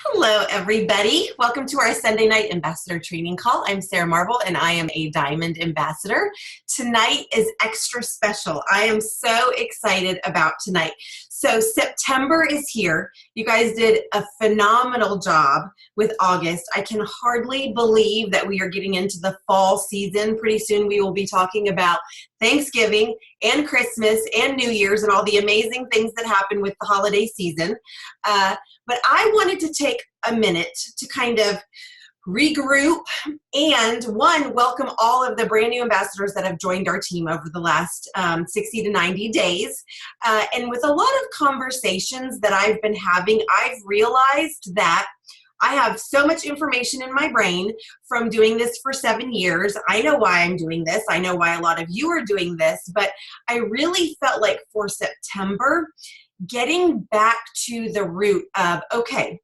Hello, everybody. Welcome to our Sunday night ambassador training call. I'm Sarah Marble, and I am a Diamond Ambassador. Tonight is extra special. I am so excited about tonight. So September is here. You guys did a phenomenal job with August. I can hardly believe that we are getting into the fall season. Pretty soon we will be talking about Thanksgiving and Christmas and New Year's and all the amazing things that happen with the holiday season. But I wanted to take a minute to kind of regroup and welcome all of the brand new ambassadors that have joined our team over the last 60 to 90 days. And with a lot of conversations that I've been having, I've realized that I have so much information in my brain from doing this for 7 years. I know why I'm doing this. I know why a lot of you are doing this, but I really felt like for September, getting back to the root of, okay,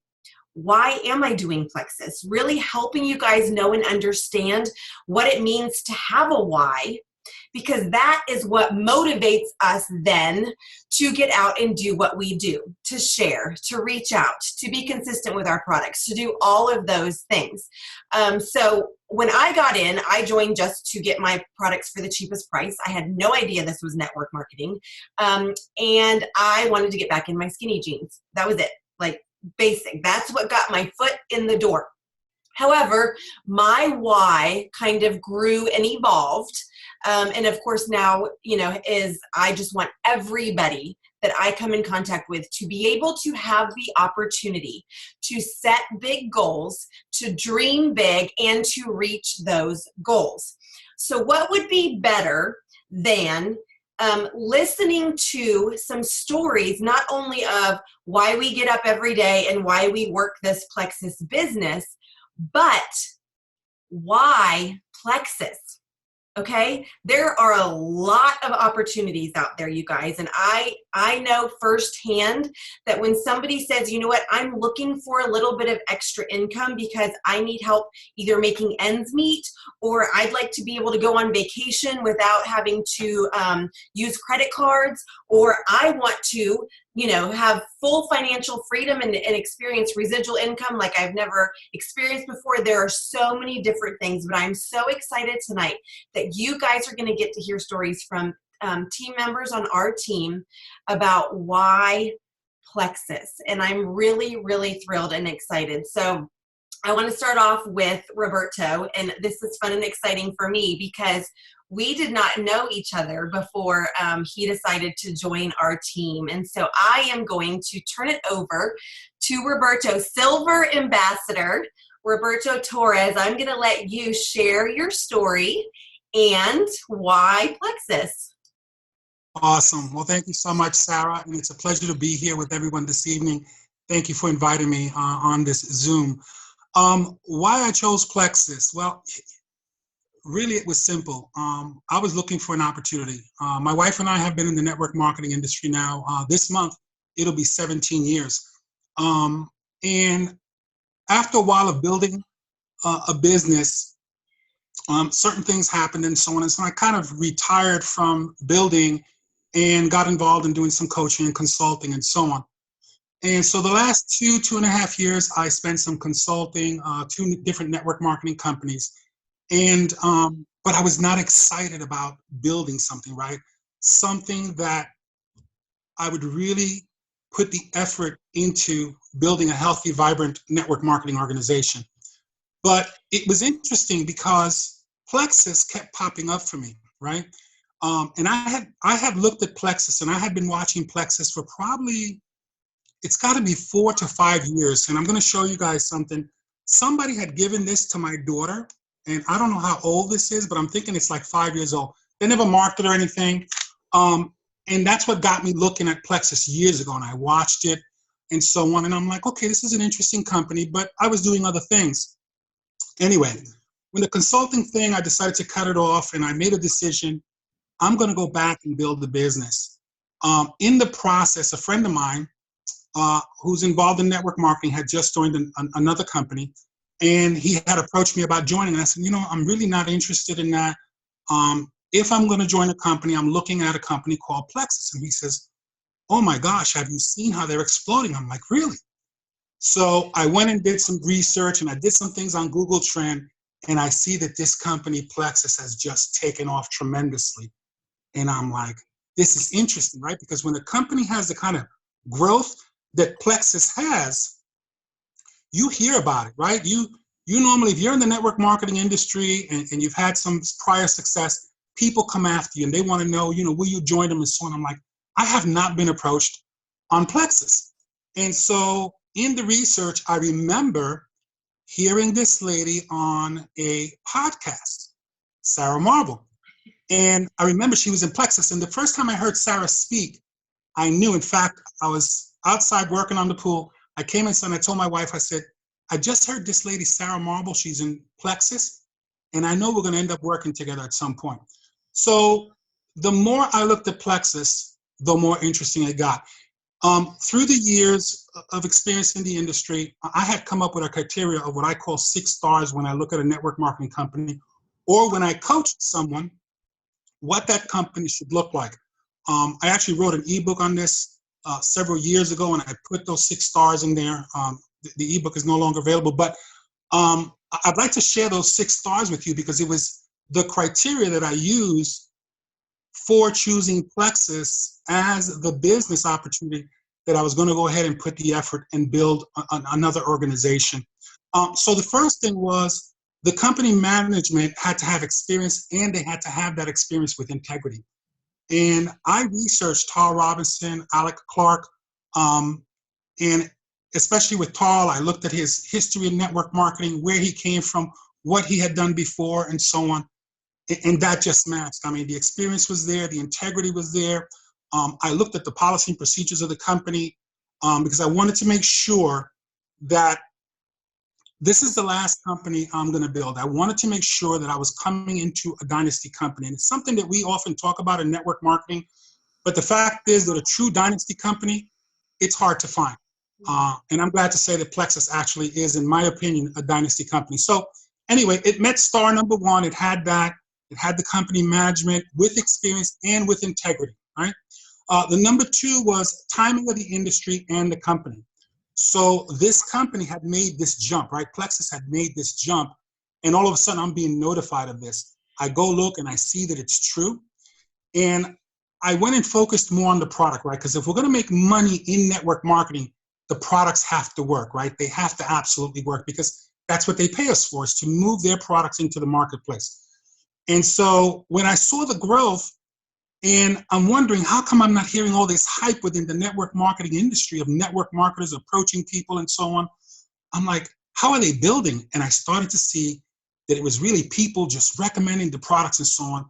why am I doing Plexus? Really helping you guys know and understand what it means to have a why, because that is what motivates us then to get out and do what we do, to share, to reach out, to be consistent with our products, to do all of those things. So when I got in, I joined just to get my products for the cheapest price. I had no idea this was network marketing. And I wanted to get back in my skinny jeans. That was it, like basic. That's what got my foot in the door. However, my why kind of grew and evolved. And of course now, is I just want everybody that I come in contact with to be able to have the opportunity to set big goals, to dream big, and to reach those goals. So what would be better than listening to some stories, not only of why we get up every day and why we work this Plexus business, but why Plexus? Okay, there are a lot of opportunities out there, you guys, and I know firsthand that when somebody says, you know what, I'm looking for a little bit of extra income because I need help either making ends meet, or I'd like to be able to go on vacation without having to use credit cards, or I want to have full financial freedom and experience residual income like I've never experienced before. There are so many different things, but I'm so excited tonight that you guys are going to get to hear stories from team members on our team about why Plexus. And I'm really, really thrilled and excited. So I want to start off with Roberto, and this is fun and exciting for me because we did not know each other before he decided to join our team. And so I am going to turn it over to Roberto, Silver Ambassador, Roberto Torres. I'm going to let you share your story and why Plexus. Awesome. Well, thank you so much, Sarah. And it's a pleasure to be here with everyone this evening. Thank you for inviting me on this Zoom. Why I chose Plexus? Well, really, it was simple. I was looking for an opportunity. My wife and I have been in the network marketing industry now. This month, it'll be 17 years. And after a while of building a business, certain things happened and so on. And so I kind of retired from building and got involved in doing some coaching and consulting and so on. And so the last 2.5 years, I spent some consulting, 2 different network marketing companies. And, but I was not excited about building something, right? Something that I would really put the effort into building a healthy, vibrant network marketing organization. But it was interesting because Plexus kept popping up for me, right? And I had looked at Plexus, and I had been watching Plexus for probably, it's got to be 4 to 5 years. And I'm going to show you guys something. Somebody had given this to my daughter, and I don't know how old this is, but I'm thinking it's like 5 years old. They never marked it or anything. And that's what got me looking at Plexus years ago. And I watched it and so on. And I'm like, okay, this is an interesting company, but I was doing other things. Anyway, when the consulting thing, I decided to cut it off, and I made a decision. I'm going to go back and build the business. In the process, a friend of mine who's involved in network marketing had just joined another company, and he had approached me about joining. And I said, I'm really not interested in that. If I'm going to join a company, I'm looking at a company called Plexus. And he says, oh my gosh, have you seen how they're exploding? I'm like, really? So I went and did some research and I did some things on Google Trend, and I see that this company Plexus has just taken off tremendously. And I'm like, this is interesting, right? Because when a company has the kind of growth that Plexus has, you hear about it, right? You normally, if you're in the network marketing industry and you've had some prior success, people come after you and they want to know, will you join them and so on. I'm like, I have not been approached on Plexus. And so in the research, I remember hearing this lady on a podcast, Sarah Marble. And I remember she was in Plexus. And the first time I heard Sarah speak, I knew, in fact, I was outside working on the pool. I came inside and I told my wife, I said, I just heard this lady, Sarah Marble, she's in Plexus, and I know we're going to end up working together at some point. So the more I looked at Plexus, the more interesting it got. Through the years of experience in the industry, I had come up with a criteria of what I call 6 stars when I look at a network marketing company, or when I coach someone, what that company should look like. I actually wrote an ebook on this several years ago, and I put those 6 stars in there. The ebook is no longer available, but I'd like to share those 6 stars with you because it was the criteria that I used for choosing Plexus as the business opportunity that I was going to go ahead and put the effort and build another organization. So the first thing was the company management had to have experience, and they had to have that experience with integrity. And I researched Tal Robinson, Alec Clark, and especially with Tal, I looked at his history in network marketing, where he came from, what he had done before, and so on. And that just matched. I mean, the experience was there, the integrity was there. I looked at the policy and procedures of the company because I wanted to make sure that this is the last company I'm going to build. I wanted to make sure that I was coming into a dynasty company. And it's something that we often talk about in network marketing. But the fact is that a true dynasty company, it's hard to find. And I'm glad to say that Plexus actually is, in my opinion, a dynasty company. So anyway, it met star number 1. It had that. It had the company management with experience and with integrity, right? The number 2 was timing of the industry and the company. So this company had made this jump, right? Plexus had made this jump, and all of a sudden I'm being notified of this. I go look and I see that it's true. And I went and focused more on the product, right? Because if we're going to make money in network marketing, the products have to work, right? They have to absolutely work because that's what they pay us for, is to move their products into the marketplace. And so when I saw the growth, and I'm wondering, how come I'm not hearing all this hype within the network marketing industry of network marketers approaching people and so on? I'm like, how are they building? And I started to see that it was really people just recommending the products and so on.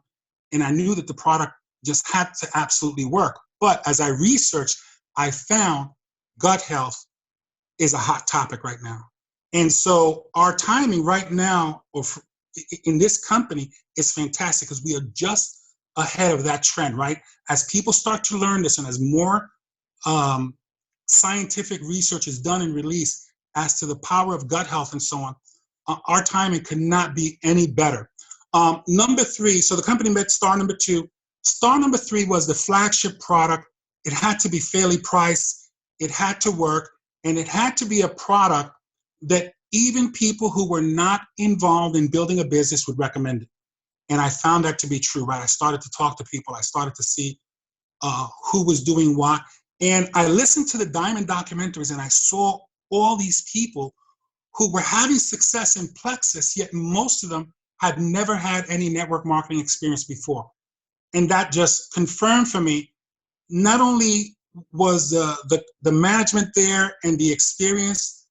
And I knew that the product just had to absolutely work. But as I researched, I found gut health is a hot topic right now. And so our timing right now in this company is fantastic because we are just ahead of that trend, right? As people start to learn this and as more scientific research is done and released as to the power of gut health and so on, our timing could not be any better. Number 3, so the company met star number 2. Star number 3 was the flagship product. It had to be fairly priced. It had to work. And it had to be a product that even people who were not involved in building a business would recommend it. And I found that to be true, right? I started to talk to people. I started to see who was doing what. And I listened to the Diamond documentaries, and I saw all these people who were having success in Plexus, yet most of them had never had any network marketing experience before. And that just confirmed for me, not only was the management there and the experience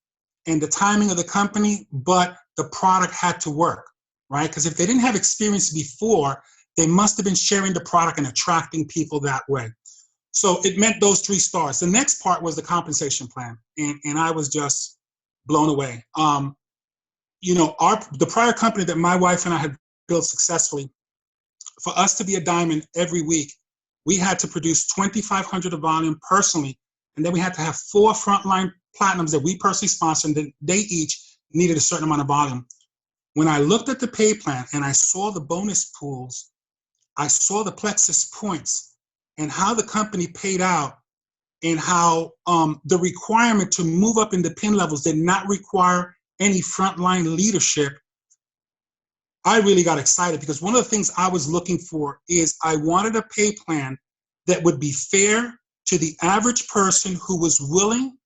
and the timing of the company, but the product had to work, right? Because if they didn't have experience before, they must have been sharing the product and attracting people that way. So it meant those 3 stars. The next part was the compensation plan, and I was just blown away. The prior company that my wife and I had built successfully, for us to be a diamond every week, we had to produce 2,500 of volume personally, and then we had to have 4 frontline platinums that we personally sponsored, and they each needed a certain amount of volume. When I looked at the pay plan and I saw the bonus pools, I saw the Plexus points and how the company paid out, and how the requirement to move up in the pin levels did not require any frontline leadership, I really got excited, because one of the things I was looking for is I wanted a pay plan that would be fair to the average person who was willing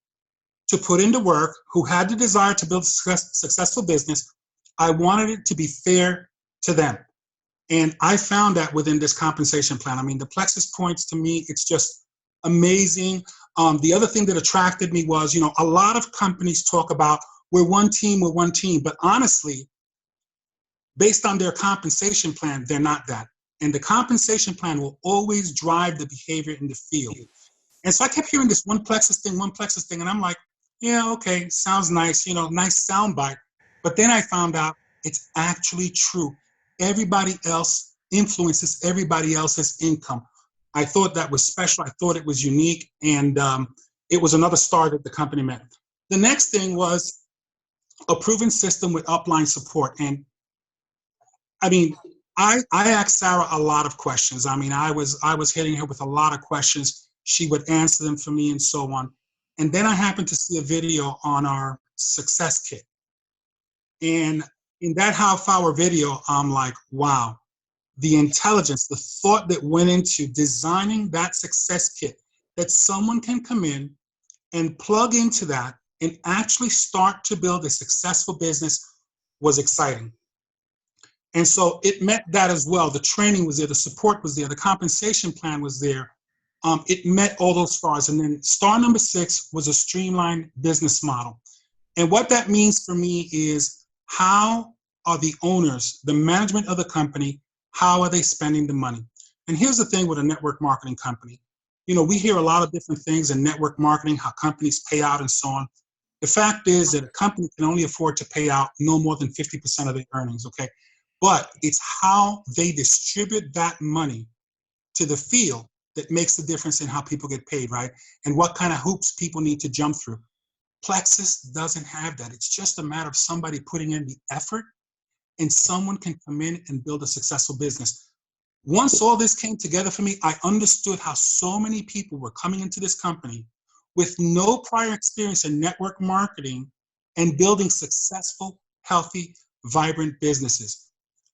to put into work, who had the desire to build a successful business. I wanted it to be fair to them. And I found that within this compensation plan. I mean, the Plexus points, to me, it's just amazing. The other thing that attracted me was, a lot of companies talk about we're one team, but honestly, based on their compensation plan, they're not that. And the compensation plan will always drive the behavior in the field. And so I kept hearing this one Plexus thing, and I'm like, yeah, okay, sounds nice, nice soundbite. But then I found out it's actually true. Everybody else influences everybody else's income. I thought that was special. I thought it was unique, and it was another star that the company met. The next thing was a proven system with upline support. And I mean, I asked Sarah a lot of questions. I mean, I was hitting her with a lot of questions. She would answer them for me and so on. And then I happened to see a video on our success kit. And in that half-hour video, I'm like, wow, the intelligence, the thought that went into designing that success kit, that someone can come in and plug into that and actually start to build a successful business, was exciting. And so it met that as well. The training was there, the support was there, the compensation plan was there. It met all those stars. And then star number 6 was a streamlined business model. And what that means for me is, how are the owners, the management of the company, how are they spending the money? And here's the thing with a network marketing company. We hear a lot of different things in network marketing, how companies pay out and so on. The fact is that a company can only afford to pay out no more than 50% of their earnings, okay? But it's how they distribute that money to the field that makes the difference in how people get paid, right? And what kind of hoops people need to jump through. Plexus doesn't have that. It's just a matter of somebody putting in the effort, and someone can come in and build a successful business. Once all this came together for me, I understood how so many people were coming into this company with no prior experience in network marketing and building successful, healthy, vibrant businesses.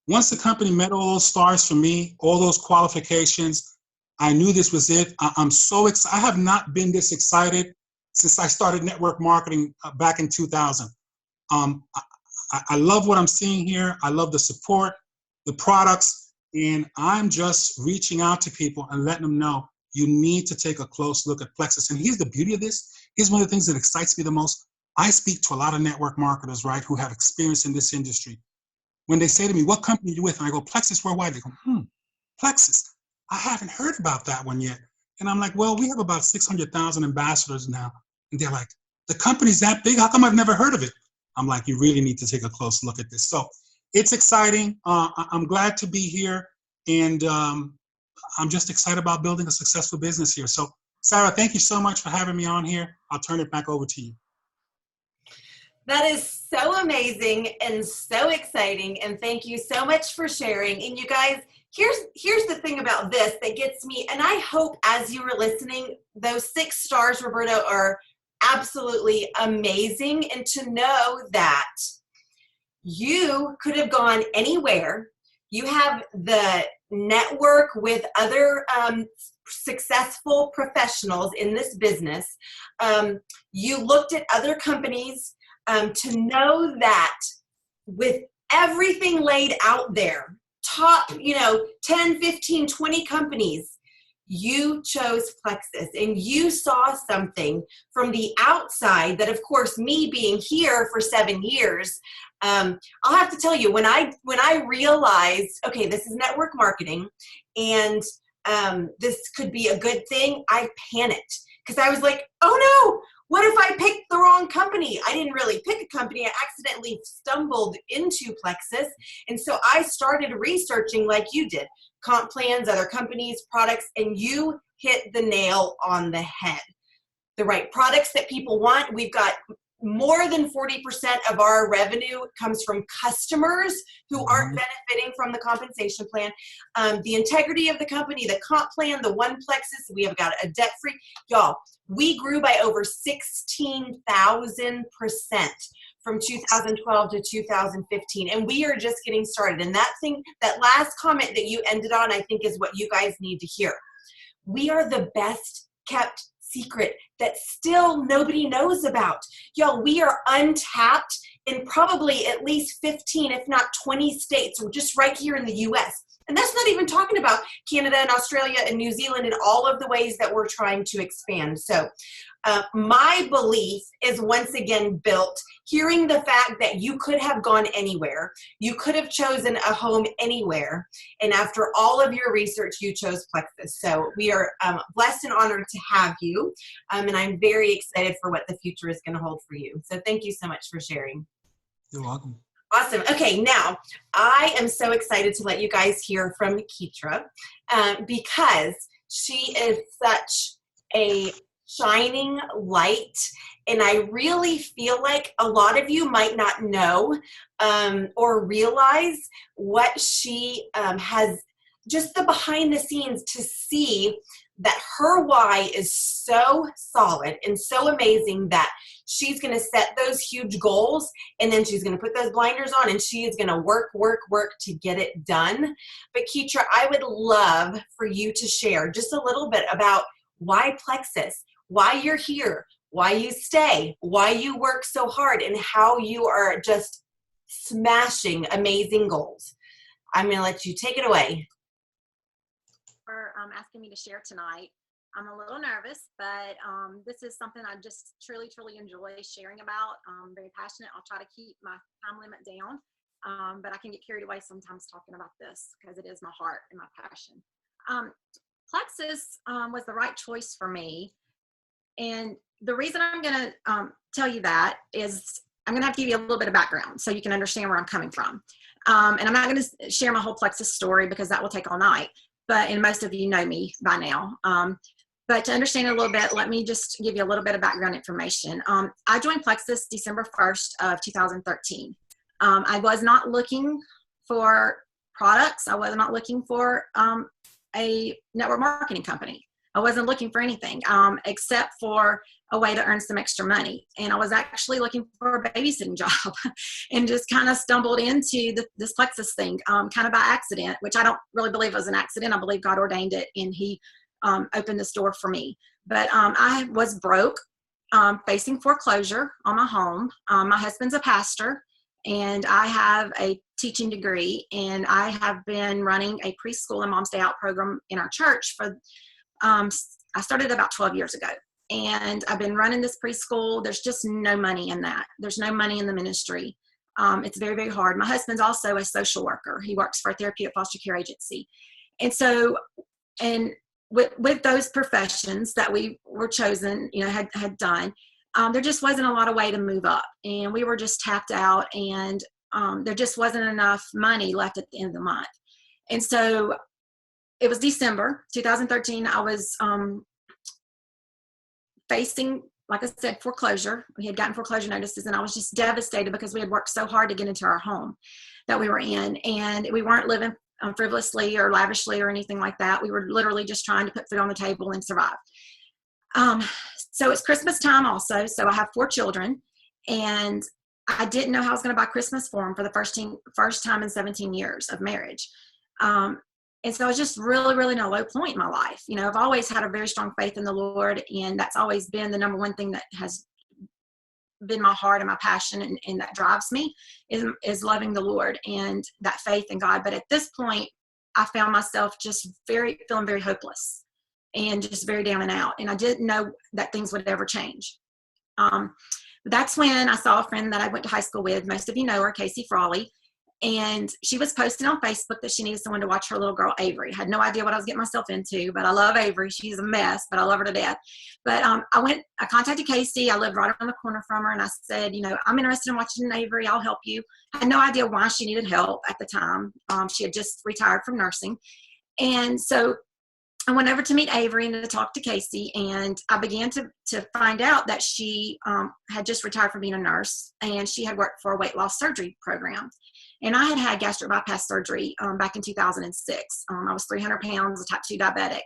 Once the company met all those stars for me, all those qualifications, I knew this was it. I'm so excited. I have not been this excited since I started network marketing back in 2000. I love what I'm seeing here. I love the support, the products, and I'm just reaching out to people and letting them know you need to take a close look at Plexus. And here's the beauty of this. Here's one of the things that excites me the most. I speak to a lot of network marketers, right, who have experience in this industry. When they say to me, what company are you with? And I go, Plexus Worldwide. They go, Plexus. I haven't heard about that one yet. And I'm like, well, we have about 600,000 ambassadors now. And they're like, the company's that big? How come I've never heard of it? I'm like, you really need to take a close look at this. So it's exciting. I'm glad to be here. And I'm just excited about building a successful business here. So Sarah, thank you so much for having me on here. I'll turn it back over to you. That is so amazing and so exciting, and thank you so much for sharing. And you guys, here's the thing about this that gets me, and I hope as you were listening, those 6 stars, Roberto, are absolutely amazing. And to know that you could have gone anywhere, you have the network with other successful professionals in this business, you looked at other companies, to know that with everything laid out there, top, 10, 15, 20 companies, you chose Plexus, and you saw something from the outside that, of course, me being here for 7 years, I'll have to tell you, when I realized, okay, this is network marketing, and this could be a good thing, I panicked, because I was like, oh no, what if I picked the wrong company? I didn't really pick a company. I accidentally stumbled into Plexus. And so I started researching like you did, comp plans, other companies, products, and you hit the nail on the head. The right products that people want. We've got more than 40% of our revenue comes from customers who aren't benefiting from the compensation plan. The integrity of the company, the comp plan, the one Plexus, we have got a debt-free. Y'all, we grew by over 16,000% from 2012 to 2015, and we are just getting started. And that last comment that you ended on, I think, is what you guys need to hear. We are the best kept secret that still nobody knows about. Y'all, we are untapped in probably at least 15, if not 20 states. We're just right here in the US. And that's not even talking about Canada and Australia and New Zealand and all of the ways that we're trying to expand. So my belief is once again built hearing the fact that you could have gone anywhere. You could have chosen a home anywhere. And after all of your research, you chose Plexus. So we are blessed and honored to have you. And I'm very excited for what the future is going to hold for you. So thank you so much for sharing. You're welcome. Awesome. Okay, now I am so excited to let you guys hear from Kietra because she is such a shining light, and I really feel like a lot of you might not know or realize what she has, just the behind the scenes to see that her why is so solid and so amazing that she's going to set those huge goals, and then she's going to put those blinders on, and she is going to work to get it done. But Kietra, I would love for you to share just a little bit about why Plexus, why you're here, why you stay, why you work so hard, and how you are just smashing amazing goals. I'm going to let you take it away. For asking me to share tonight. I'm a little nervous, but this is something I just truly enjoy sharing about. I'm very passionate. I'll try to keep my time limit down, but I can get carried away sometimes talking about this because it is my heart and my passion. Plexus was the right choice for me, and the reason I'm going to tell you that is I'm going to have to give you a little bit of background so you can understand where I'm coming from. And I'm not going to share my whole Plexus story because that will take all night. And most of you know me by now. But to understand it a little bit, let me just give you a little bit of background information. I joined Plexus December 1st of 2013. I was not looking for products. I was not looking for a network marketing company. I wasn't looking for anything except for a way to earn some extra money. And I was actually looking for a babysitting job and just kind of stumbled into this Plexus thing kind of by accident, which I don't really believe was an accident. I believe God ordained it, and he opened this door for me. But I was broke, facing foreclosure on my home. My husband's a pastor, and I have a teaching degree, and I have been running a preschool and mom's day out program in our church for I started about 12 years ago, and I've been running this preschool. There's just no money in that. There's no money in the ministry. It's very hard. My husband's also a social worker. He works for a therapeutic foster care agency. And so, and with those professions that we were chosen, had done, there just wasn't a lot of way to move up, and we were just tapped out, and there just wasn't enough money left at the end of the month. And so it was December 2013. I was facing, like I said, foreclosure. We had gotten foreclosure notices, and I was just devastated because we had worked so hard to get into our home that we were in, and we weren't living frivolously or lavishly or anything like that. We were literally just trying to put food on the table and survive. So it's Christmas time also. So I have 4 children, and I didn't know how I was going to buy Christmas for them for the first time in 17 years of marriage. And so I was just really in a low point in my life. I've always had a very strong faith in the Lord, and that's always been the number one thing that has been my heart and my passion, and that drives me is loving the Lord and that faith in God. But at this point, I found myself just feeling very hopeless and just very down and out. And I didn't know that things would ever change. That's when I saw a friend that I went to high school with. Most of you know her, Casey Frawley. And she was posting on Facebook that she needed someone to watch her little girl, Avery. I had no idea what I was getting myself into, but I love Avery. She's a mess, but I love her to death. But I contacted Casey. I lived right around the corner from her, and I said, I'm interested in watching Avery. I'll help you. I had no idea why she needed help at the time. She had just retired from nursing. And so I went over to meet Avery and to talk to Casey, and I began to find out that she had just retired from being a nurse, and she had worked for a weight loss surgery program. And I had gastric bypass surgery back in 2006. I was 300 pounds, a type 2 diabetic.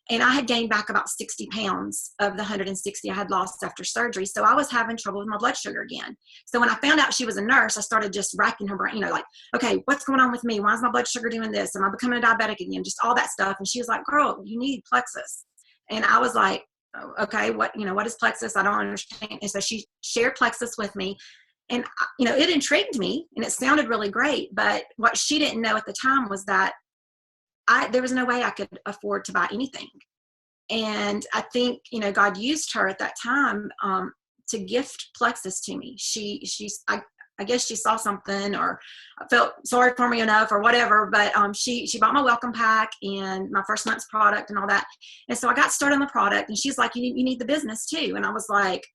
And I had gained back about 60 pounds of the 160 I had lost after surgery. So I was having trouble with my blood sugar again. So when I found out she was a nurse, I started just racking her brain, like, okay, what's going on with me? Why is my blood sugar doing this? Am I becoming a diabetic again? Just all that stuff. And she was like, girl, you need Plexus. And I was like, oh, okay, what is Plexus? I don't understand. And so she shared Plexus with me. And, it intrigued me and it sounded really great. But what she didn't know at the time was that there was no way I could afford to buy anything. And I think, God used her at that time to gift Plexus to me. I guess she saw something or felt sorry for me enough or whatever, but she bought my welcome pack and my first month's product and all that. And so I got started on the product, and she's like, you need the business too. And I was like,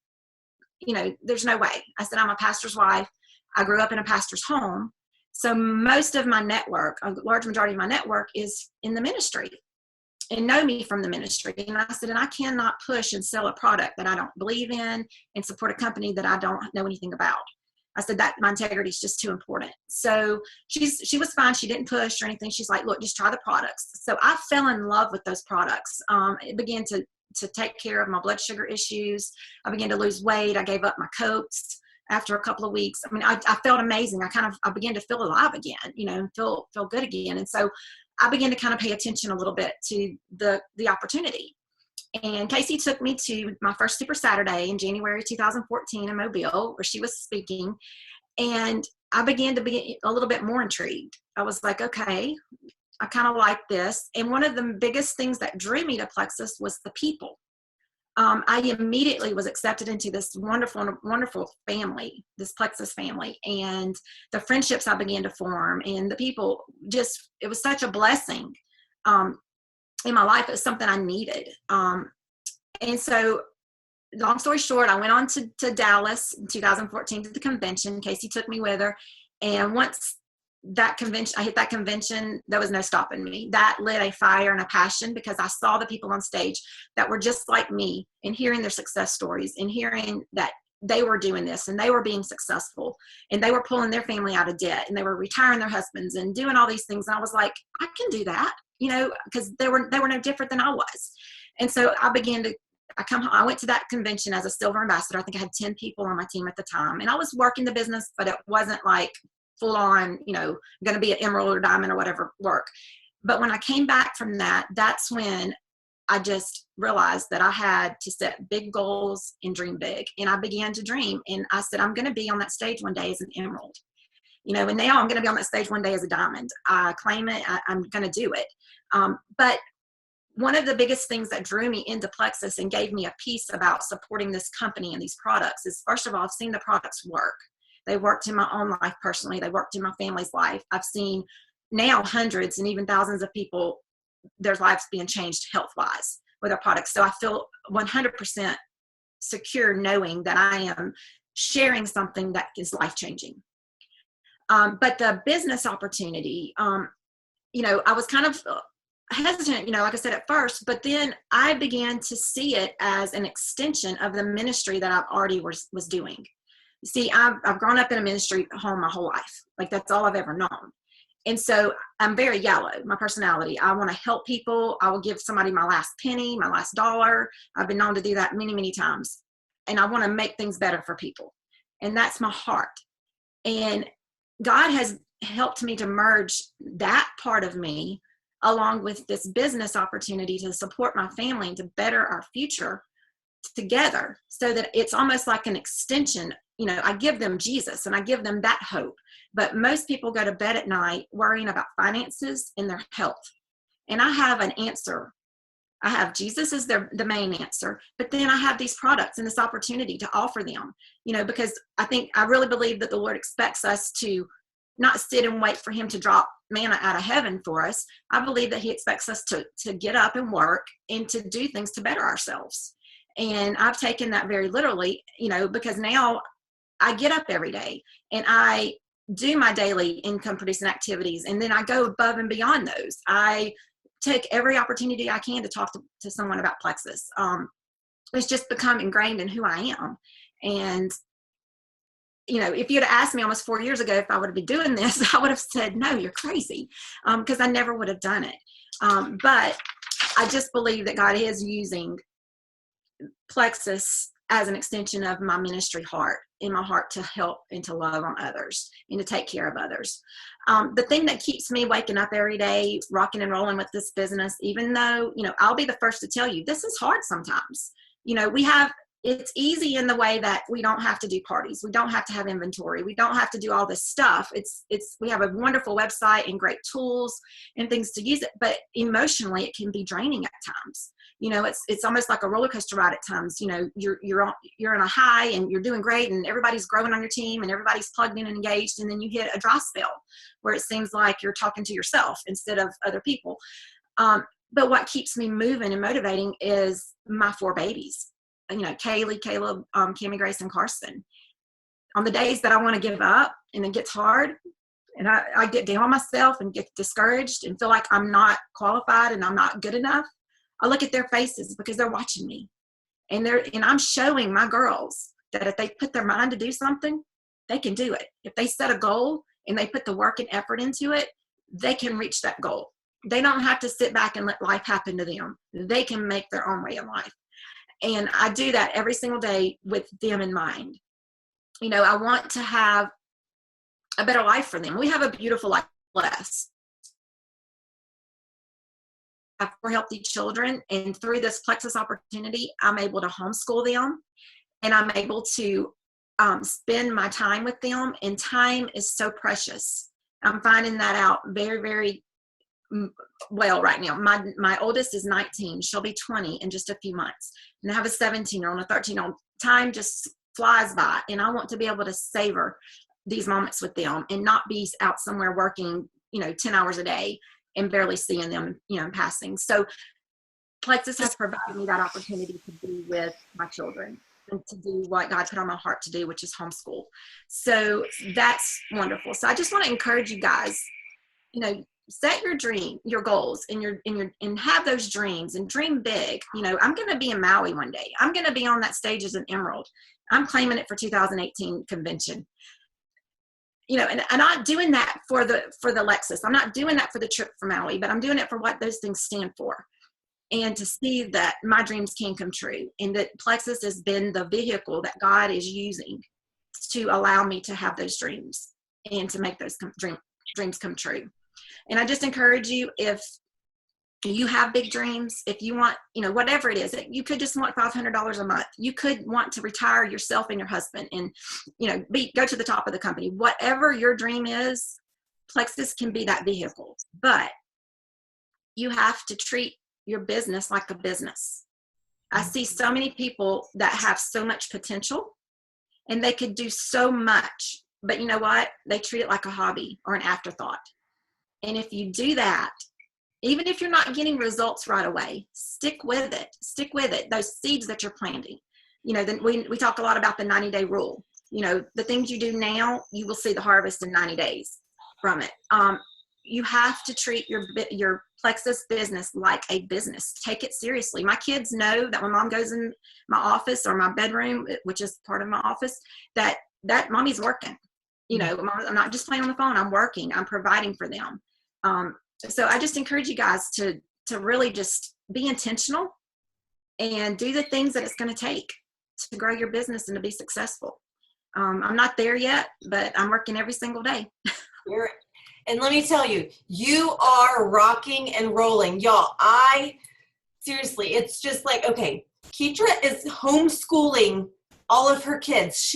there's no way. I said, I'm a pastor's wife. I grew up in a pastor's home. So most of my network, a large majority of my network, is in the ministry and know me from the ministry. And I said, and I cannot push and sell a product that I don't believe in and support a company that I don't know anything about. I said that my integrity is just too important. So she was fine. She didn't push or anything. She's like, look, just try the products. So I fell in love with those products. It began to take care of my blood sugar issues. I began to lose weight. I gave up my Cokes after a couple of weeks. I mean, I felt amazing. I began to feel alive again, and feel good again. And so I began to kind of pay attention a little bit to the opportunity. And Casey took me to my first Super Saturday in January 2014 in Mobile, where she was speaking. And I began to be a little bit more intrigued. I was like, okay, I kind of like this. And one of the biggest things that drew me to Plexus was the people. I immediately was accepted into this wonderful, wonderful family, this Plexus family, and the friendships I began to form, and the people it was such a blessing in my life. It was something I needed. And so long story short, I went on to Dallas in 2014 to the convention. Casey took me with her. And once I hit that convention, there was no stopping me. That lit a fire and a passion, because I saw the people on stage that were just like me, and hearing their success stories and hearing that they were doing this and they were being successful and they were pulling their family out of debt and they were retiring their husbands and doing all these things. And I was like, I can do that, because they were no different than I was. And so I went to that convention as a silver ambassador. I think I had 10 people on my team at the time, and I was working the business, but it wasn't like full on, going to be an emerald or diamond or whatever work. But when I came back from that, that's when I just realized that I had to set big goals and dream big. And I began to dream, and I said, I'm going to be on that stage one day as an emerald, and now I'm going to be on that stage one day as a diamond. I claim it. I'm going to do it. But one of the biggest things that drew me into Plexus and gave me a piece about supporting this company and these products is, first of all, I've seen the products work. They worked in my own life personally. They worked in my family's life. I've seen now hundreds and even thousands of people, their lives being changed health-wise with our products. So I feel 100% secure knowing that I am sharing something that is life-changing. But the business opportunity, I was kind of hesitant, like I said at first, but then I began to see it as an extension of the ministry that I've already was doing. See, I've grown up in a ministry home my whole life. Like, that's all I've ever known. And so I'm very yellow, my personality. I want to help people. I will give somebody my last penny, my last dollar. I've been known to do that many, many times. And I want to make things better for people. And that's my heart. And God has helped me to merge that part of me along with this business opportunity to support my family and to better our future together, so that it's almost like an extension. I give them Jesus and I give them that hope. But most people go to bed at night worrying about finances and their health. And I have an answer. I have Jesus as the main answer, but then I have these products and this opportunity to offer them, because I really believe that the Lord expects us to not sit and wait for him to drop manna out of heaven for us. I believe that he expects us to get up and work and to do things to better ourselves. And I've taken that very literally, because now I get up every day and I do my daily income producing activities. And then I go above and beyond those. I take every opportunity I can to talk to someone about Plexus. It's just become ingrained in who I am. And, if you'd have asked me almost 4 years ago if I would be doing this, I would have said, no, you're crazy, because I never would have done it. But I just believe that God is using Plexus as an extension of my ministry heart, in my heart to help and to love on others and to take care of others. The thing that keeps me waking up every day, rocking and rolling with this business, even though, I'll be the first to tell you, this is hard sometimes. It's easy in the way that we don't have to do parties. We don't have to have inventory. We don't have to do all this stuff. We have a wonderful website and great tools and things to use it, but emotionally it can be draining at times. It's almost like a roller coaster ride at times. You're on a high and you're doing great and everybody's growing on your team and everybody's plugged in and engaged. And then you hit a dry spell where it seems like you're talking to yourself instead of other people. But what keeps me moving and motivating is my 4 babies. Kaylee, Caleb, Cammie, Grace, and Carson. On the days that I want to give up and it gets hard and I get down on myself and get discouraged and feel like I'm not qualified and I'm not good enough, I look at their faces because they're watching me. And I'm showing my girls that if they put their mind to do something, they can do it. If they set a goal and they put the work and effort into it, they can reach that goal. They don't have to sit back and let life happen to them. They can make their own way in life. And I do that every single day with them in mind. I want to have a better life for them. We have a beautiful life, blessed. I have 4 healthy children, and through this Plexus opportunity, I'm able to homeschool them, and I'm able to spend my time with them, and time is so precious. I'm finding that out very, very well right now. My oldest is 19. She'll be 20 in just a few months. And I have a 17-year-old and a 13-year-old. Time just flies by, and I want to be able to savor these moments with them and not be out somewhere working, 10 hours a day and barely seeing them, in passing. So Plexus has provided me that opportunity to be with my children and to do what God put on my heart to do, which is homeschool. So that's wonderful. So I just want to encourage you guys, set your goals and have those dreams and dream big. I'm going to be in Maui one day. I'm going to be on that stage as an Emerald. I'm claiming it for 2018 convention. And I'm not doing that for the Lexus. I'm not doing that for the trip for Maui, but I'm doing it for what those things stand for. And to see that my dreams can come true, and that Plexus has been the vehicle that God is using to allow me to have those dreams and to make those dreams come true. And I just encourage you, if you have big dreams, if you want, whatever it is, you could just want $500 a month. You could want to retire yourself and your husband and, go to the top of the company. Whatever your dream is, Plexus can be that vehicle. But you have to treat your business like a business. I see so many people that have so much potential and they could do so much, but you know what? They treat it like a hobby or an afterthought. And if you do that, even if you're not getting results right away, stick with it. Stick with it. Those seeds that you're planting. Then we talk a lot about the 90-day rule. The things you do now, you will see the harvest in 90 days from it. You have to treat your Plexus business like a business. Take it seriously. My kids know that when mom goes in my office or my bedroom, which is part of my office, that mommy's working. I'm not just playing on the phone. I'm working. I'm providing for them. So I just encourage you guys to really just be intentional and do the things that it's going to take to grow your business and to be successful. I'm not there yet, but I'm working every single day. And let me tell you, you are rocking and rolling. Y'all, seriously, it's just like, okay, Kietra is homeschooling all of her kids.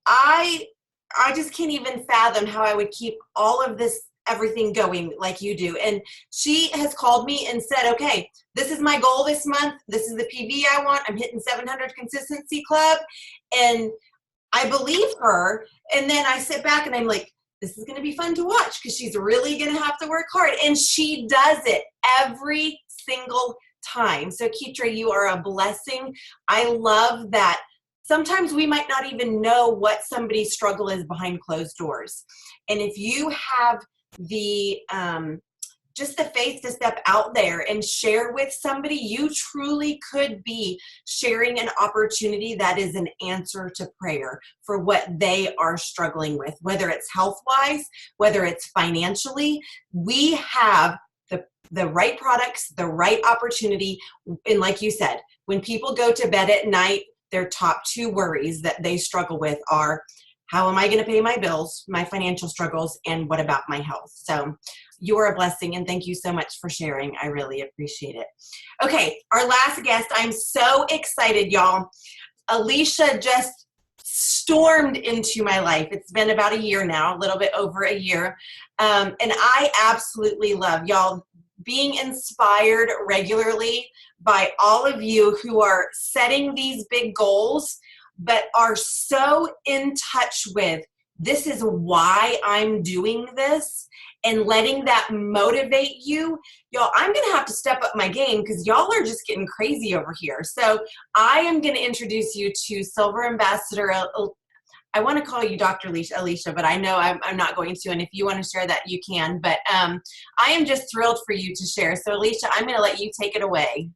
I just can't even fathom how I would keep all of this, everything going like you do. And she has called me and said, okay, this is my goal this month. This is the PV I want. I'm hitting 700 consistency club. And I believe her. And then I sit back and I'm like, this is going to be fun to watch because she's really going to have to work hard. And she does it every single time. So Kietra, you are a blessing. I love that. Sometimes we might not even know what somebody's struggle is behind closed doors. And if you have the just the faith to step out there and share with somebody. You truly could be sharing an opportunity that is an answer to prayer for what they are struggling with, whether it's health-wise, whether it's financially. We have the right products, the right opportunity. And like you said, when people go to bed at night, their top two worries that they struggle with are, how am I going to pay my bills, my financial struggles, and what about my health? So you're a blessing, and thank you so much for sharing. I really appreciate it. Okay, our last guest. I'm so excited, y'all. Alicia just stormed into my life. It's been about a year now, a little bit over a year. And I absolutely love, y'all, being inspired regularly by all of you who are setting these big goals, but are so in touch with, this is why I'm doing this, and letting that motivate you. Y'all, I'm going to have to step up my game because y'all are just getting crazy over here. So I am going to introduce you to Silver Ambassador. I want to call you Dr. Alicia, but I know I'm not going to. And if you want to share that, you can. But I am just thrilled for you to share. So Alicia, I'm going to let you take it away.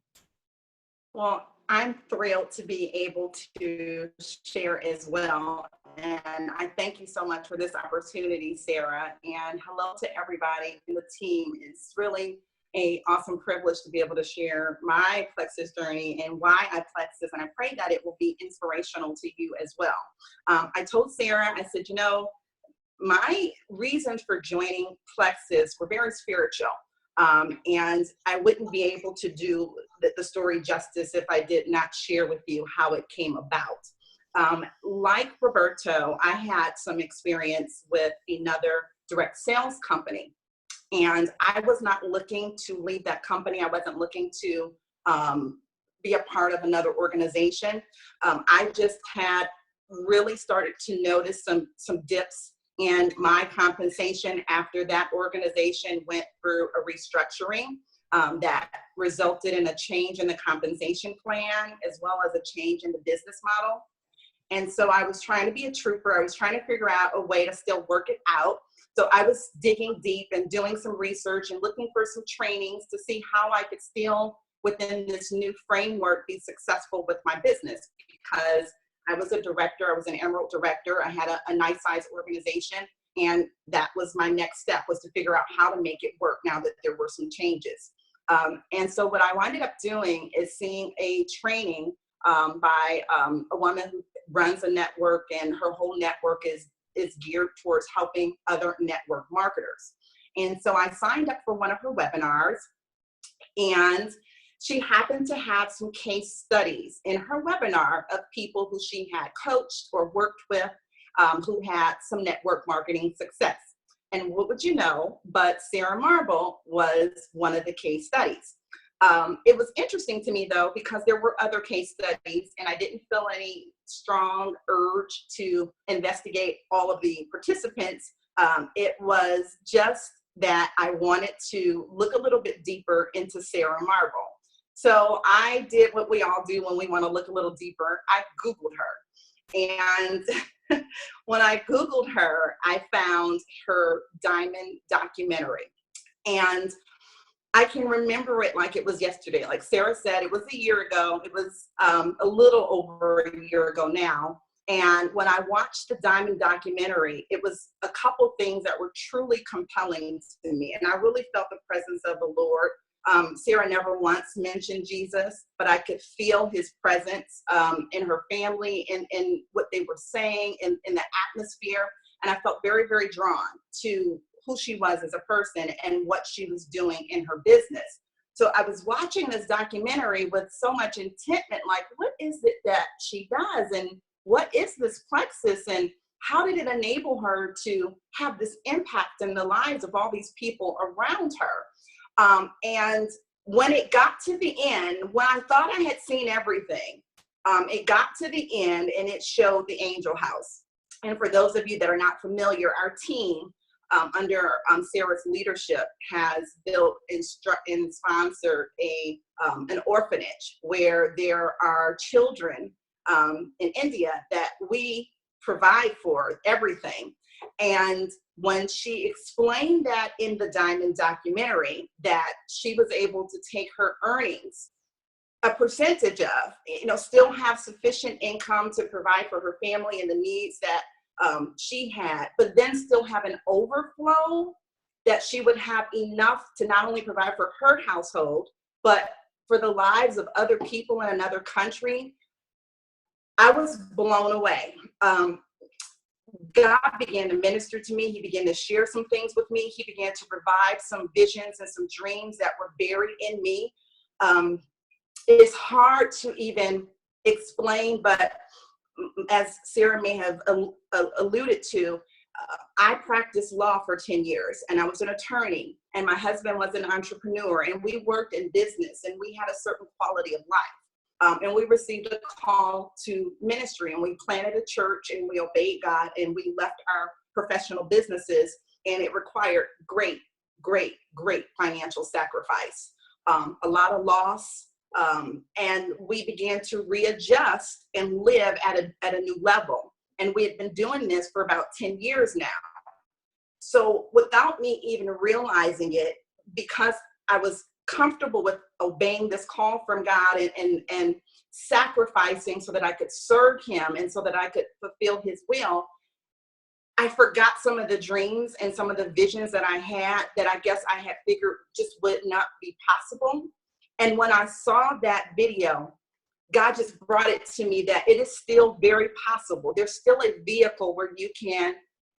Well, I'm thrilled to be able to share as well. And I thank you so much for this opportunity, Sarah. And hello to everybody in the team. It's really an awesome privilege to be able to share my Plexus journey and why I Plexus. And I pray that it will be inspirational to you as well. I told Sarah, I said, you know, my reasons for joining Plexus were very spiritual. And I wouldn't be able to do the story justice if I did not share with you how it came about. Like Roberto, I had some experience with another direct sales company, and I was not looking to leave that company. I wasn't looking to be a part of another organization. I just had really started to notice some dips in my compensation after that organization went through a restructuring that resulted in a change in the compensation plan, as well as a change in the business model. And so I was trying to be a trooper. I was trying to figure out a way to still work it out. So I was digging deep and doing some research and looking for some trainings to see how I could still, within this new framework, be successful with my business. Because I was a director, I was an Emerald director, I had a nice sized organization, and that was my next step, was to figure out how to make it work now that there were some changes. And so what I wound up doing is seeing a training by a woman who runs a network, and her whole network is geared towards helping other network marketers. And so I signed up for one of her webinars, and she happened to have some case studies in her webinar of people who she had coached or worked with who had some network marketing success. And what would you know, but Sarah Marble was one of the case studies. It was interesting to me, though, because there were other case studies, and I didn't feel any strong urge to investigate all of the participants. It was just that I wanted to look a little bit deeper into Sarah Marble. So I did what we all do when we want to look a little deeper. I Googled her. And when I Googled her, I found her Diamond documentary. And I can remember it like it was yesterday. Like Sarah said, it was a year ago. It was a little over a year ago now. And when I watched the Diamond documentary, it was a couple things that were truly compelling to me. And I really felt the presence of the Lord. Sarah never once mentioned Jesus, but I could feel his presence in her family and what they were saying in the atmosphere. And I felt very, very drawn to who she was as a person and what she was doing in her business. So I was watching this documentary with so much intentment, like, what is it that she does? And what is this Plexus? And how did it enable her to have this impact in the lives of all these people around her? And when it got to the end, when I thought I had seen everything, it got to the end and it showed the Angel House. And for those of you that are not familiar, our team under Sarah's leadership has built and sponsored an orphanage where there are children in India that we provide for everything. And when she explained that in the Diamond documentary, that she was able to take her earnings, a percentage of, still have sufficient income to provide for her family and the needs that she had, but then still have an overflow that she would have enough to not only provide for her household, but for the lives of other people in another country. I was blown away. God began to minister to me. He began to share some things with me. He began to provide some visions and some dreams that were buried in me. It's hard to even explain, but as Sarah may have alluded to, I practiced law for 10 years, and I was an attorney, and my husband was an entrepreneur, and we worked in business, and we had a certain quality of life. And we received a call to ministry, and we planted a church, and we obeyed God, and we left our professional businesses, and it required great financial sacrifice, a lot of loss, and we began to readjust and live at a new level. And we had been doing this for about 10 years now. So without me even realizing it, because I was comfortable with obeying this call from God and sacrificing so that I could serve him and so that I could fulfill his will, I forgot some of the dreams and some of the visions that I had that I guess I had figured just would not be possible. And when I saw that video, God just brought it to me that it is still very possible. There's still a vehicle where you can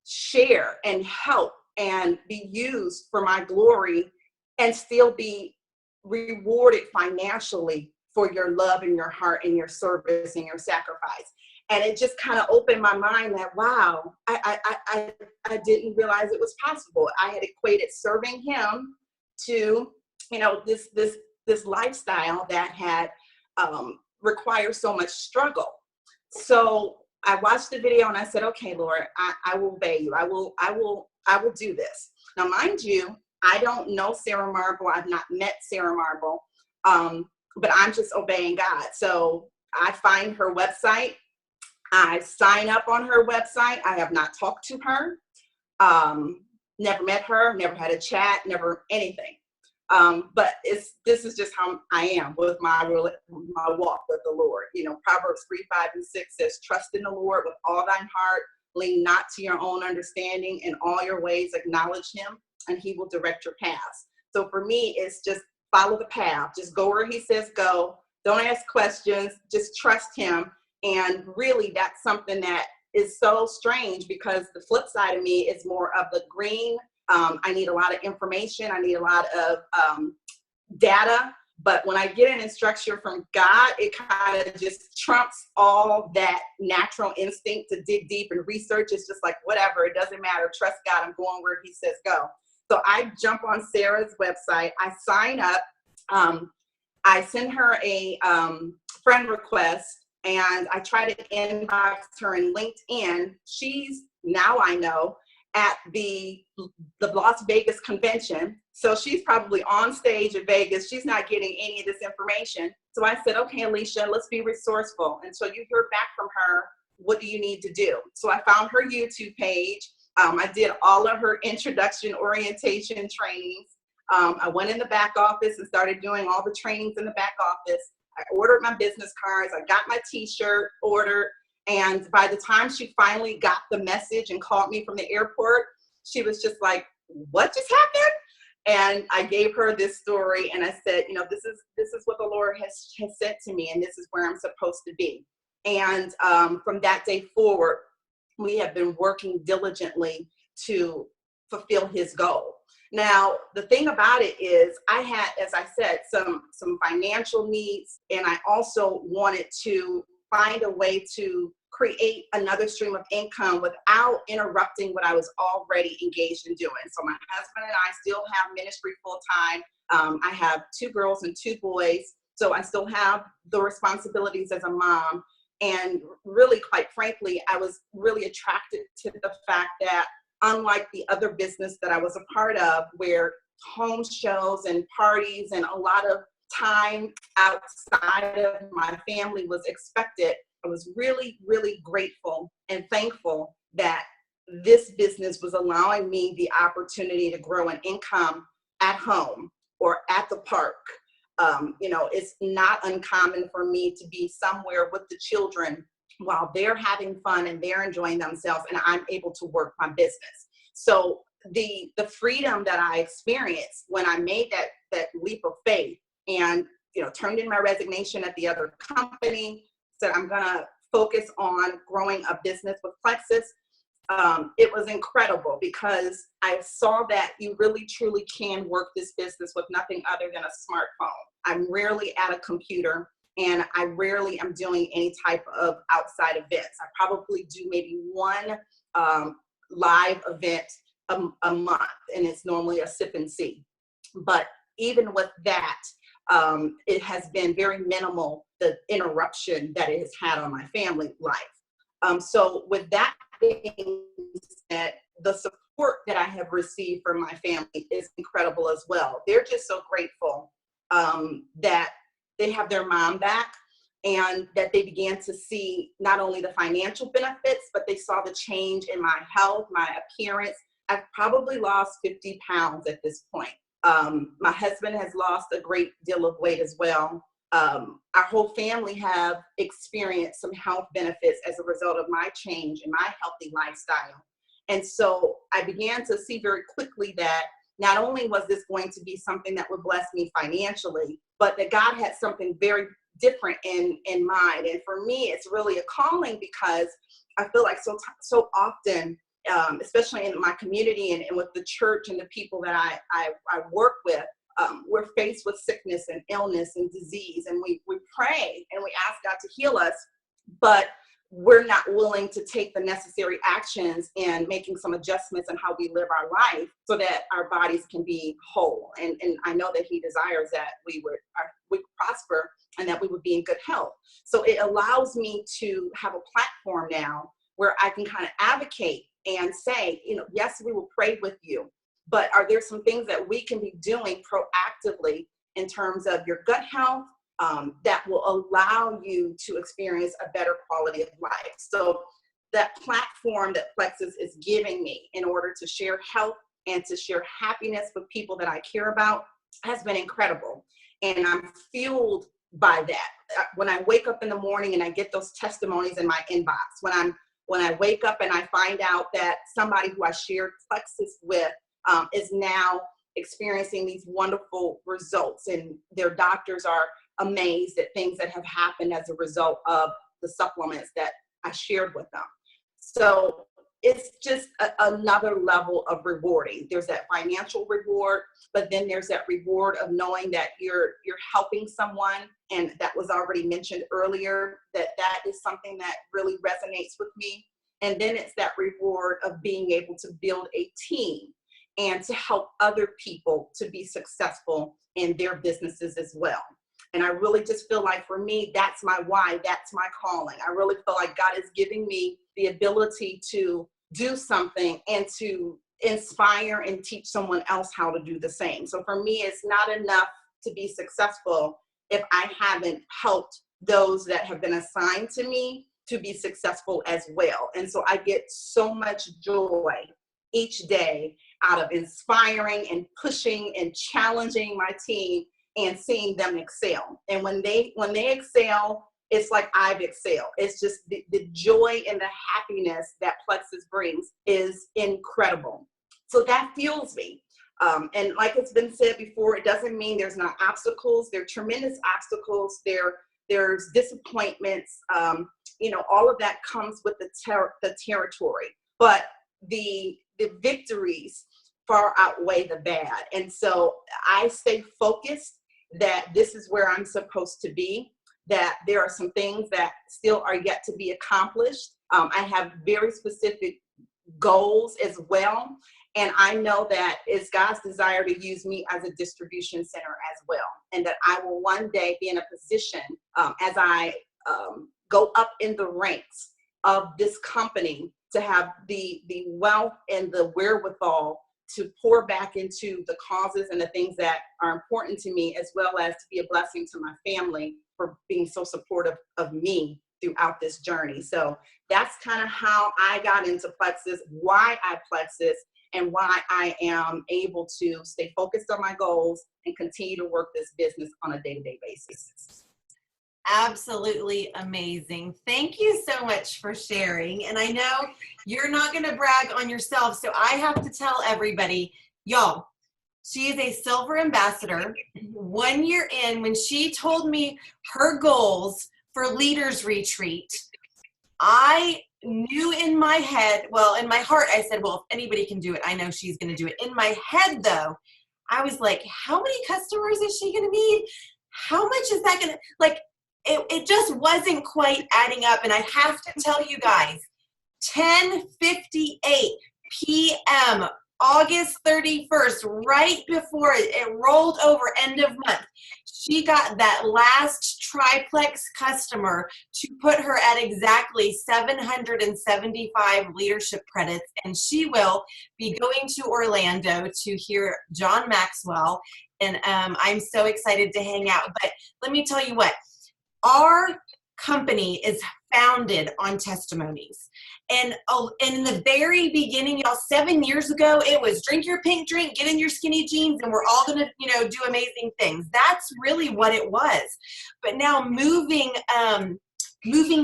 share and help and be used for my glory and still be rewarded financially for your love and your heart and your service and your sacrifice. And it just kind of opened my mind that, wow, I didn't realize it was possible. I had equated serving him to, this lifestyle that had require so much struggle. So I watched the video and I said, okay, Lord, I will obey you. I will do this. Now, mind you, I don't know Sarah Marble. I've not met Sarah Marble, but I'm just obeying God. So I find her website. I sign up on her website. I have not talked to her, never met her, never had a chat, never anything. But this is just how I am with my walk with the Lord. Proverbs 3:5-6 says, trust in the Lord with all thine heart, lean not to your own understanding, in all your ways acknowledge him, and he will direct your paths. So for me, it's just follow the path. Just go where he says go. Don't ask questions. Just trust him. And really, that's something that is so strange, because the flip side of me is more of the green. I need a lot of information. I need a lot of data. But when I get an instruction from God, it kind of just trumps all that natural instinct to dig deep and research. It's just like, whatever, it doesn't matter. Trust God. I'm going where he says go. So I jump on Sarah's website. I sign up. I send her a friend request, and I try to inbox her in LinkedIn. She's, now I know, at the Las Vegas convention. So she's probably on stage at Vegas. She's not getting any of this information. So I said, okay, Alicia, let's be resourceful. And so you hear back from her, what do you need to do? So I found her YouTube page. I did all of her introduction orientation trainings. I went in the back office and started doing all the trainings in the back office. I ordered my business cards. I got my t-shirt ordered. And by the time she finally got the message and called me from the airport, she was just like, what just happened? And I gave her this story, and I said, this is what the Lord has said to me, and this is where I'm supposed to be. And from that day forward, we have been working diligently to fulfill his goal. Now, the thing about it is I had, as I said, some financial needs, and I also wanted to find a way to create another stream of income without interrupting what I was already engaged in doing. So my husband and I still have ministry full time. I have 2 girls and 2 boys. So I still have the responsibilities as a mom. And really, quite frankly, I was really attracted to the fact that, unlike the other business that I was a part of, where home shows and parties and a lot of time outside of my family was expected, I was really, really grateful and thankful that this business was allowing me the opportunity to grow an income at home or at the park. It's not uncommon for me to be somewhere with the children while they're having fun and they're enjoying themselves, and I'm able to work my business. So the freedom that I experienced when I made that leap of faith and, turned in my resignation at the other company, said I'm gonna focus on growing a business with Plexus. It was incredible because I saw that you really truly can work this business with nothing other than a smartphone. I'm rarely at a computer, and I rarely am doing any type of outside events. I probably do maybe one live event a month, and it's normally a sip and see. But even with that, it has been very minimal, the interruption that it has had on my family life. So with that being said, the support that I have received from my family is incredible as well. They're just so grateful that they have their mom back, and that they began to see not only the financial benefits, but they saw the change in my health, my appearance. I've probably lost 50 pounds at this point. My husband has lost a great deal of weight as well. Our whole family have experienced some health benefits as a result of my change in my healthy lifestyle. And so I began to see very quickly that not only was this going to be something that would bless me financially, but that God had something very different in mind. And for me, it's really a calling, because I feel like so often, especially in my community and with the church and the people that I work with, we're faced with sickness and illness and disease, and we pray and we ask God to heal us, but we're not willing to take the necessary actions and making some adjustments in how we live our life so that our bodies can be whole. And I know that He desires that we would prosper and that we would be in good health. So it allows me to have a platform now where I can kind of advocate and say, yes, we will pray with you, but are there some things that we can be doing proactively in terms of your gut health that will allow you to experience a better quality of life? So that platform that Plexus is giving me in order to share health and to share happiness with people that I care about has been incredible. And I'm fueled by that. When I wake up in the morning and I get those testimonies in my inbox, when I wake up and I find out that somebody who I shared Plexus with is now experiencing these wonderful results, and their doctors are amazed at things that have happened as a result of the supplements that I shared with them. So it's just another level of rewarding. There's that financial reward, but then there's that reward of knowing that you're helping someone. And that was already mentioned earlier, that is something that really resonates with me. And then it's that reward of being able to build a team and to help other people to be successful in their businesses as well. And I really just feel like, for me, that's my why, that's my calling. I really feel like God is giving me the ability to do something and to inspire and teach someone else how to do the same. So for me, it's not enough to be successful if I haven't helped those that have been assigned to me to be successful as well. And so I get so much joy each day out of inspiring and pushing and challenging my team and seeing them excel. And when they excel, it's like I've excelled. It's just the joy and the happiness that Plexus brings is incredible. So that fuels me. And like it's been said before, it doesn't mean there's not obstacles. There are tremendous obstacles. There's disappointments. All of that comes with the territory. But the victories far outweigh the bad. And so I stay focused that this is where I'm supposed to be, that there are some things that still are yet to be accomplished. I have very specific goals as well. And I know that it's God's desire to use me as a distribution center as well. And that I will one day be in a position as I go up in the ranks of this company to have the wealth and the wherewithal to pour back into the causes and the things that are important to me, as well as to be a blessing to my family for being so supportive of me throughout this journey. So that's kind of how I got into Plexus, why I Plexus, and why I am able to stay focused on my goals and continue to work this business on a day-to-day basis. Absolutely amazing. Thank you so much for sharing. And I know you're not going to brag on yourself, so I have to tell everybody, y'all, she is a silver ambassador. 1 year in, when she told me her goals for Leaders Retreat, I knew in my head, well, in my heart, I said, well, if anybody can do it, I know she's going to do it. In my head, though, I was like, how many customers is she going to need? How much is that going to, like, it just wasn't quite adding up. And I have to tell you guys, 10:58 p.m., August 31st, right before it rolled over end of month, she got that last triplex customer to put her at exactly 775 leadership credits. And she will be going to Orlando to hear John Maxwell. And I'm so excited to hang out. But let me tell you what, our company is founded on testimonies. And in the very beginning, y'all, 7 years ago, it was drink your pink drink, get in your skinny jeans, and we're all going to, do amazing things. That's really what it was. But now moving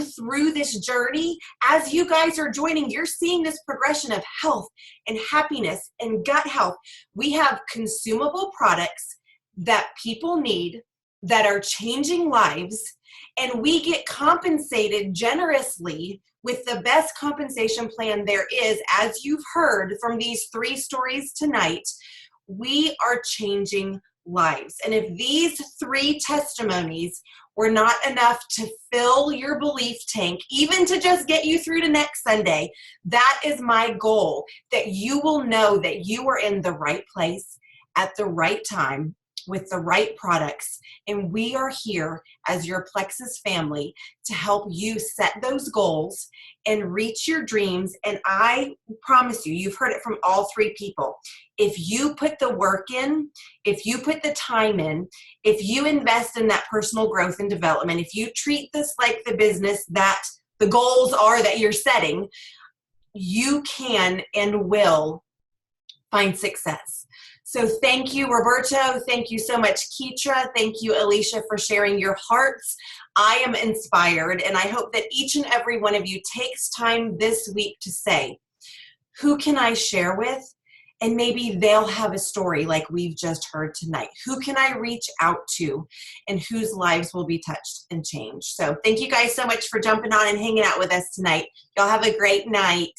through this journey, as you guys are joining, you're seeing this progression of health and happiness and gut health. We have consumable products that people need that are changing lives, and we get compensated generously with the best compensation plan there is. As you've heard from these 3 stories tonight, we are changing lives. And if these 3 testimonies were not enough to fill your belief tank, even to just get you through to next Sunday, that is my goal, that you will know that you are in the right place at the right time with the right products. And we are here as your Plexus family to help you set those goals and reach your dreams. And I promise you, you've heard it from all 3 people. If you put the work in, if you put the time in, if you invest in that personal growth and development, if you treat this like the business that the goals are that you're setting, you can and will find success. So thank you, Roberto. Thank you so much, Kietra. Thank you, Alicia, for sharing your hearts. I am inspired, and I hope that each and every one of you takes time this week to say, who can I share with? And maybe they'll have a story like we've just heard tonight. Who can I reach out to, and whose lives will be touched and changed? So thank you guys so much for jumping on and hanging out with us tonight. Y'all have a great night.